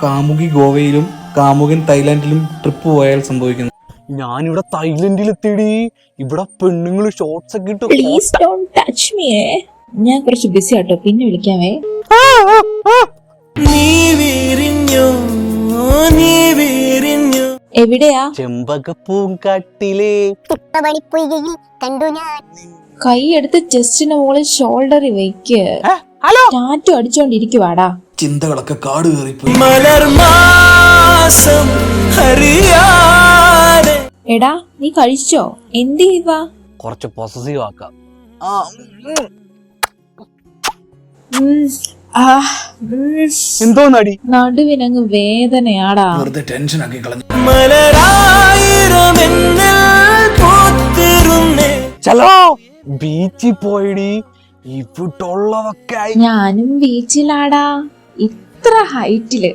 കാമുകി ഗോവയിലും കാമുകൻ തായ്ലാന്റിലും ട്രിപ്പ് പോയാൽ സംഭവിക്കുന്നു? ഞാനിവിടെ തായ്ലൻഡിൽ എത്തിയടി. ഇവിടെ പെണ്ണുങ്ങള് ഷോർട്സ് ഒക്കെ ഇട്ട്. Please don't touch me. ഞാൻ കുറച്ച് ബിസി ആട്ടോ, പിന്നെ വിളിക്കാവേ. എവിടെയാ? ചെമ്പകപ്പൂങ്കാട്ടിലെ കൈ എടുത്ത് ചെസ്റ്റിന് മുകളിൽ ഷോൾഡറിൽ വെക്ക്. ടാറ്റു അടിച്ചോണ്ടിരിക്കുവാടാ. ചിന്തകളൊക്കെ കാട് കയറിപ്പോയി. എടാ നീ കഴിച്ചോ? എന്ത് ചെയ്യുവാ? കുറച്ച് പൊസസീവ് ആക്കാം. എന്തോ നടി നടുവിനങ്ങ് വേദനയാടാ. വെറുതെ ടെൻഷൻ ആക്കി കളഞ്ഞു. ചലോ ബീച്ചിൽ പോയടി. ഇവിടുള്ളതൊക്കെ ഞാനും ബീച്ചിലാടാ. ഇത്ര ഹൈറ്റില്